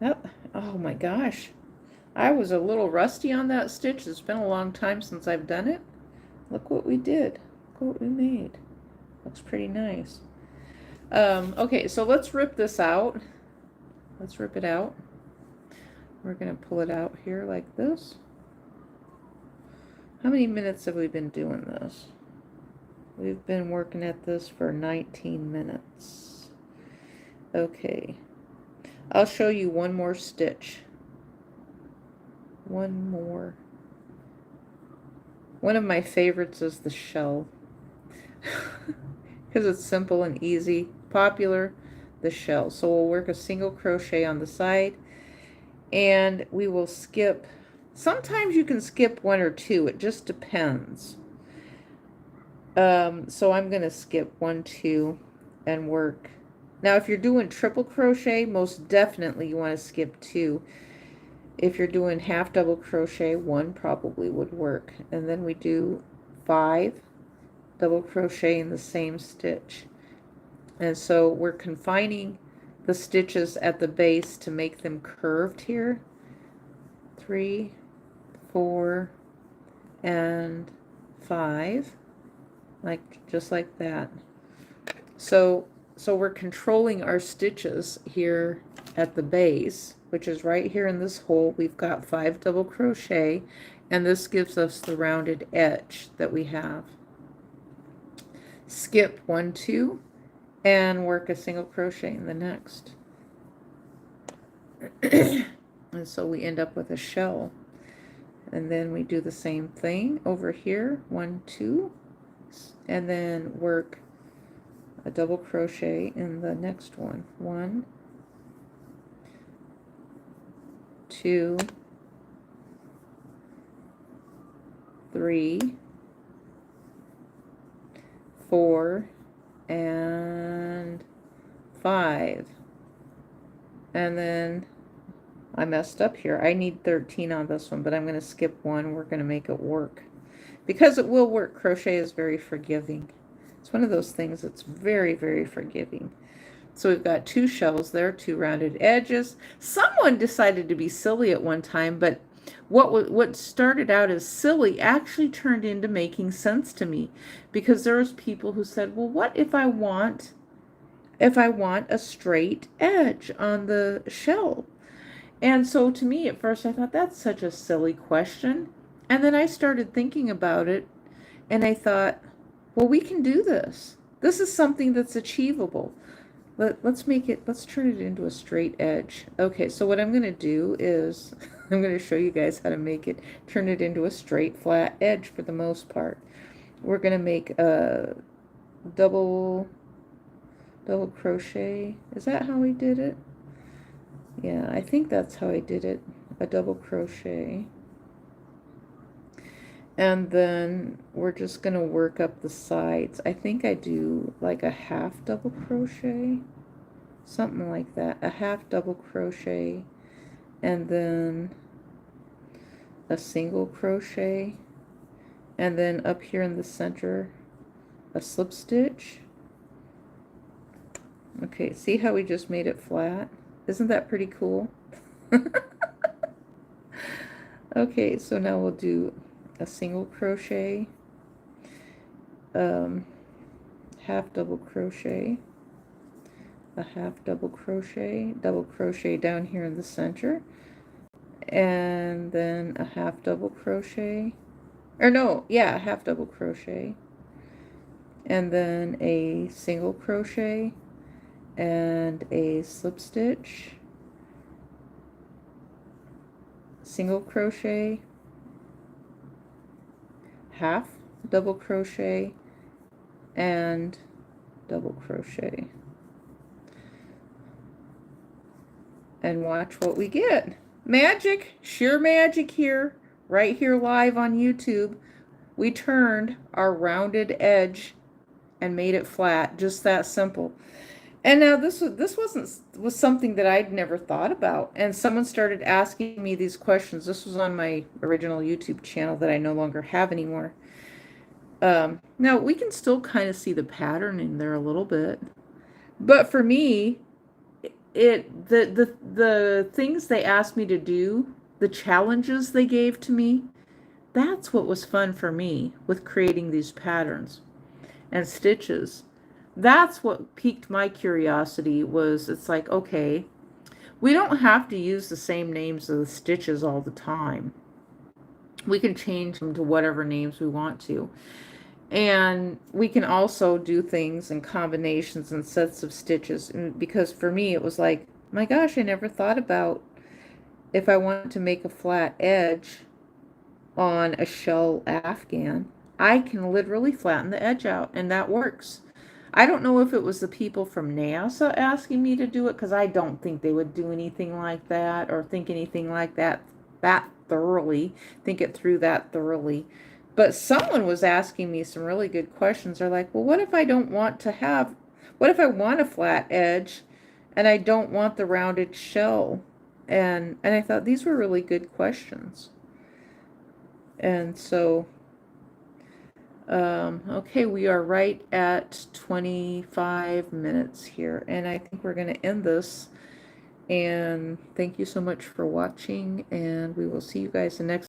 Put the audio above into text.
That, oh my gosh. I was a little rusty on that stitch. It's been a long time since I've done it. Look what we did. Look what we made. Looks pretty nice. Okay, so let's rip this out. Let's rip it out. We're going to pull it out here like this. How many minutes have we been doing this? We've been working at this for 19 minutes. Okay. I'll show you one more stitch. One more. One of my favorites is the shell. Because it's simple and easy. Popular, the shell. So we'll work a single crochet on the side. And we will skip. Sometimes you can skip one or two. It just depends. So I'm going to skip 1, 2, and work. Now, if you're doing triple crochet, most definitely you want to skip 2. If you're doing half double crochet, 1 probably would work. And then we do 5 double crochet in the same stitch. And so we're confining the stitches at the base to make them curved here. 3, 4, and 5. Just like that. So we're controlling our stitches here at the base, which is right here in this hole. We've got 5 double crochet, and this gives us the rounded edge that we have. Skip 1, 2, and work a single crochet in the next. And so we end up with a shell. And then we do the same thing over here, 1, 2, and then work a double crochet in the next one. 1, 2, 3, 4, and 5. And then I messed up here. I need 13 on this one, but I'm going to skip 1. We're going to make it work. Because it will work. Crochet is very forgiving. It's one of those things that's very, very forgiving. So we've got 2 shells there, 2 rounded edges. Someone decided to be silly at one time, but what started out as silly actually turned into making sense to me, because there was people who said, well, what if I want a straight edge on the shell? And so to me at first I thought, that's such a silly question. And then I started thinking about it, and I thought, well, we can do this. This is something that's achievable. Let's turn it into a straight edge. Okay, so what I'm going to do is I'm going to show you guys how to turn it into a straight flat edge for the most part. We're going to make a double crochet. Is that how we did it? Yeah, I think that's how I did it. A double crochet. And then we're just going to work up the sides. I think I do like a half double crochet, something like that. A half double crochet, and then a single crochet, and then up here in the center, a slip stitch. Okay, see how we just made it flat? Isn't that pretty cool? Okay, so now we'll do a single crochet, half double crochet, a half double crochet down here in the center, and then a half double crochet, or no, yeah, a half double crochet, and then a single crochet and a slip stitch, single crochet, half double crochet, and double crochet. And watch what we get. Magic, sheer magic here, right here live on YouTube. We turned our rounded edge and made it flat, just that simple. And now this was something that I'd never thought about. And someone started asking me these questions. This was on my original YouTube channel that I no longer have anymore. Now we can still kind of see the pattern in there a little bit. But for me, the things they asked me to do, the challenges they gave to me, that's what was fun for me with creating these patterns and stitches. That's what piqued my curiosity. Was it's like, okay, we don't have to use the same names of the stitches all the time. We can change them to whatever names we want to. And we can also do things in combinations and sets of stitches. And because for me, it was like, my gosh, I never thought about if I want to make a flat edge on a shell afghan, I can literally flatten the edge out, and that works. I don't know if it was the people from NASA asking me to do it, because I don't think they would do anything like that or think anything like that thoroughly, think it through that thoroughly. But someone was asking me some really good questions. They're like, well, what if I don't want to have, what if I want a flat edge and I don't want the rounded shell? And I thought these were really good questions. And so, okay, we are right at 25 minutes here, and I think we're going to end this. And thank you so much for watching, and we will see you guys the next